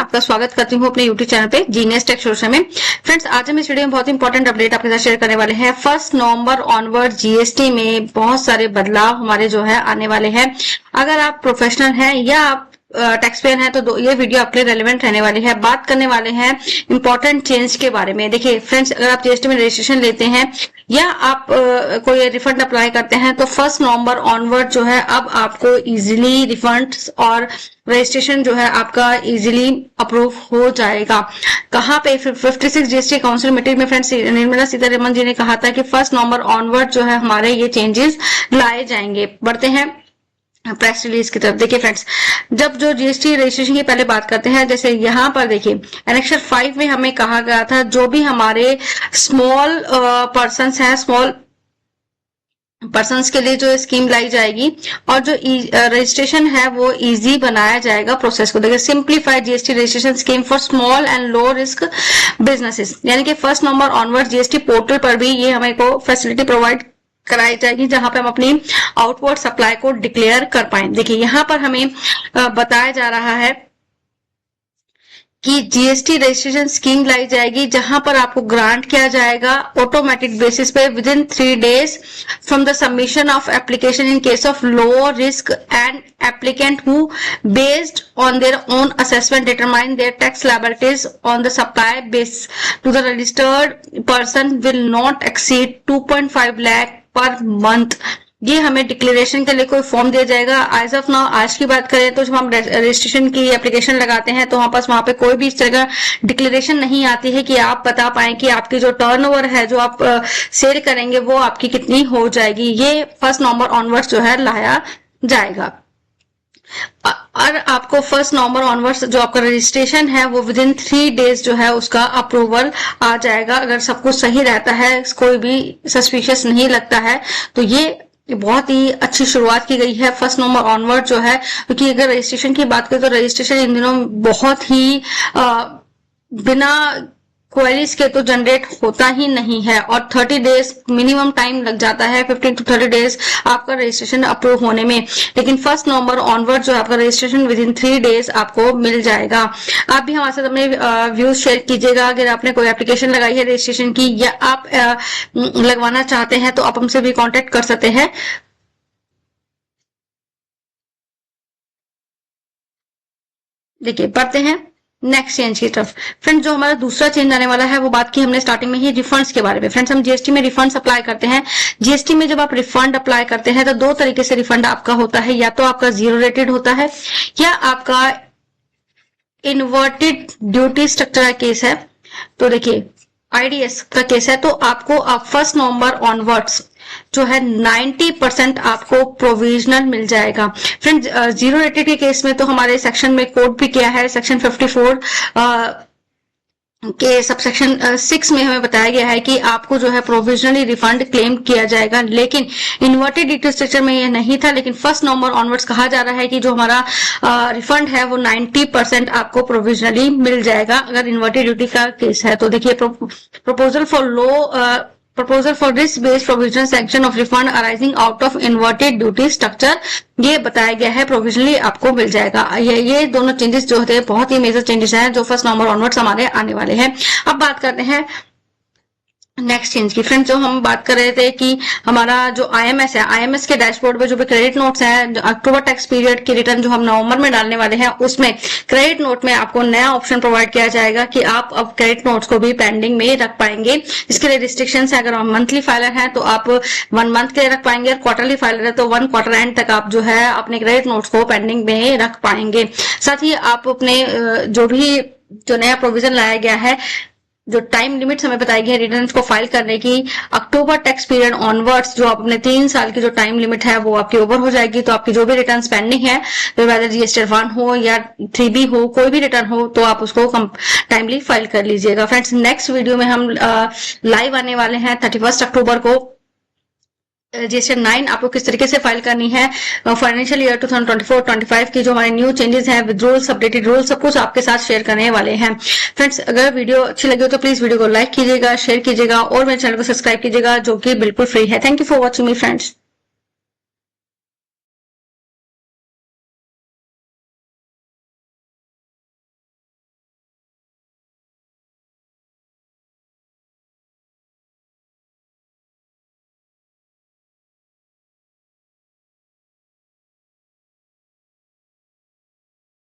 आपका स्वागत करती हूँ अपने यूट्यूब चैनल पे जीनियस टेक सोशल में। फ्रेंड्स, आज हम इस वीडियो में बहुत इंपॉर्टेंट अपडेट आपके साथ शेयर करने वाले हैं। 1 नवंबर ऑनवर्ड जीएसटी में बहुत सारे बदलाव हमारे जो है आने वाले हैं। अगर आप प्रोफेशनल हैं या आप टैक्स पेयर है तो ये वीडियो आपके लिए रेलेवेंट रहने वाली है। बात करने वाले हैं इंपॉर्टेंट चेंज के बारे में। देखिए फ्रेंड्स, अगर आप जीएसटी में रजिस्ट्रेशन लेते हैं या आप कोई रिफंड अप्लाई करते हैं तो 1 नवंबर ऑनवर्ड जो है अब आपको इजीली रिफंड और रजिस्ट्रेशन जो है आपका इजीली अप्रूव हो जाएगा। कहाँ पे 56 जीएसटी काउंसिल मीटिंग में फ्रेंड्स निर्मला सीतारमण जी ने कहा था कि 1 नवंबर ऑनवर्ड जो है हमारे ये चेंजेस लाए जाएंगे। बढ़ते हैं प्रेस रिलीज की तरफ। देखिए फ्रेंड्स, जब जो जीएसटी रजिस्ट्रेशन की पहले बात करते हैं, जैसे यहाँ पर देखिए एनेक्सर 5 में हमें कहा गया था जो भी हमारे स्मॉल पर्सन्स हैं, स्मॉल पर्सन्स के लिए जो स्कीम लाई जाएगी और जो रजिस्ट्रेशन है वो इजी बनाया जाएगा प्रोसेस को। देखिए simplified GST registration scheme for small and low risk businesses, यानी कि 1 नवंबर ऑनवर्ड जीएसटी पोर्टल पर भी ये हमें को फैसिलिटी प्रोवाइड कराई जाएगी जहां पे हम अपनी आउटवर्ड सप्लाई को डिक्लेयर कर पाए। देखिए यहाँ पर हमें बताया जा रहा है कि जीएसटी रजिस्ट्रेशन स्कीम लाई जाएगी जहां पर आपको ग्रांट किया जाएगा ऑटोमेटिक बेसिस पे within 3 days from the submission of application in case of low risk and applicant who based on their own assessment determine their tax liabilities on the supply base to the registered person will not exceed 2.5 lakh per month. ये हमें declaration के लिए कोई form दिया जाएगा। As of now आज की बात करें तो जब हम रजिस्ट्रेशन की एप्लीकेशन लगाते हैं तो वहां पे कोई भी इस तरह का डिक्लेरेशन नहीं आती है कि आप बता पाए कि आपकी जो टर्नओवर है जो आप सेल करेंगे वो आपकी कितनी हो जाएगी। ये 1 नवंबर ऑनवर्ड्स जो है लाया जाएगा और आपको 1 नवंबर ऑनवर्ड्स जो आपका रजिस्ट्रेशन है वो विदिन 3 days जो है उसका अप्रूवल आ जाएगा। अगर सब कुछ सही रहता है, कोई भी सस्पिशियस नहीं लगता है, तो ये बहुत ही अच्छी शुरुआत की गई है 1 नवंबर ऑनवर्ड जो है। क्योंकि अगर रजिस्ट्रेशन की बात करें तो रजिस्ट्रेशन इन दिनों बहुत ही बिना क्वेरीज के तो जनरेट होता ही नहीं है और 30 days मिनिमम टाइम लग जाता है, 15 to 30 days आपका रजिस्ट्रेशन अप्रूव होने में। लेकिन 1 नवंबर ऑनवर्ड जो आपका रजिस्ट्रेशन विदिन 3 days आपको मिल जाएगा। आप भी हमारे साथ अपने व्यूज शेयर कीजिएगा। अगर आपने कोई एप्लीकेशन लगाई है रजिस्ट्रेशन की या आप लगवाना चाहते हैं तो आप हमसे भी कॉन्टेक्ट कर सकते हैं। देखिए बढ़ते हैं नेक्स्ट चेंज की तरफ। फ्रेंड्स, जो हमारा दूसरा चेंज आने वाला है वो बात की हमने स्टार्टिंग में ही रिफंड्स के बारे में। फ्रेंड्स, हम जीएसटी में रिफंड्स अप्लाई करते हैं। जीएसटी में जब आप रिफंड अप्लाई करते हैं तो 2 तरीके से रिफंड आपका होता है, या तो आपका 0 रेटेड होता है या आपका इन्वर्टेड ड्यूटी स्ट्रक्चर का केस है। तो देखिए आईडीएस का केस है तो आपको 1 नवंबर ऑनवर्ड्स जो है 90% आपको प्रोविजनल मिल जाएगा। फ्रेंड्स, 0 रेटेड के केस में तो हमारे सेक्शन में कोड भी किया है, सेक्शन 54 के सबसेक्शन 6 में हमें बताया गया है कि आपको जो है प्रोविजनली रिफंड क्लेम किया जाएगा। लेकिन इन्वर्टेड ड्यूटी स्ट्रक्चर में ये नहीं था, लेकिन 1 नवंबर ऑनवर्ड्स कहा जा रहा है कि जो हमारा रिफंड है वो 90% आपको प्रोविजनली मिल जाएगा अगर इन्वर्टेड ड्यूटी का केस है। तो देखिए proposal for risk-based provision sanction of refund arising out of inverted duty structure, ये बताया गया है प्रोविजनली आपको मिल जाएगा। ये दोनों चेंजेस जो होते हैं बहुत ही मेजर चेंजेस हैं जो 1 नवंबर ऑनवर्ड्स हमारे आने वाले हैं। अब बात करते हैं नेक्स्ट चेंज की। फ्रेंड्स, जो हम बात कर रहे थे कि हमारा जो आईएमएस है, आईएमएस के डैशबोर्ड पे जो भी क्रेडिट नोट्स हैं, अक्टूबर टैक्स पीरियड की रिटर्न जो हम नवंबर में डालने वाले हैं उसमें क्रेडिट नोट में आपको नया ऑप्शन प्रोवाइड किया जाएगा कि आप अब क्रेडिट नोट्स को भी पेंडिंग में रख पाएंगे। इसके लिए रिस्ट्रिक्शंस है, अगर आप मंथली फाइलर हैं तो आप 1 मंथ के लिए रख पाएंगे और क्वार्टरली फाइलर है तो 1 क्वार्टर एंड तक आप जो है अपने क्रेडिट नोट्स को पेंडिंग में रख पाएंगे। साथ ही आप अपने जो नया प्रोविजन लाया गया है, जो टाइम लिमिट हमें बताई गई है रिटर्न्स को फाइल करने की, अक्टूबर टैक्स पीरियड ऑनवर्ड्स जो आप अपने 3 साल की जो टाइम लिमिट है वो आपकी ओवर हो जाएगी। तो आपकी जो भी रिटर्न्स पेंडिंग है, तो वेदर जीएसटी 1 हो या 3B हो, कोई भी रिटर्न हो तो आप उसको टाइमली फाइल कर लीजिएगा। फ्रेंड्स, नेक्स्ट वीडियो में हम लाइव आने वाले हैं 31 अक्टूबर को। जीएसटी 9 आपको किस तरीके से फाइल करनी है, फाइनेंशियल ईयर 2024-25 की जो हमारे न्यू चेंजेस हैं, विड्रॉल्स, अपडेटेड रूल्स, सब कुछ आपके साथ शेयर करने वाले हैं। फ्रेंड्स, अगर वीडियो अच्छी लगी हो तो प्लीज वीडियो को लाइक कीजिएगा, शेयर कीजिएगा और मेरे चैनल को सब्सक्राइब कीजिएगा जो कि बिल्कुल फ्री है। Thank you for watching me friends.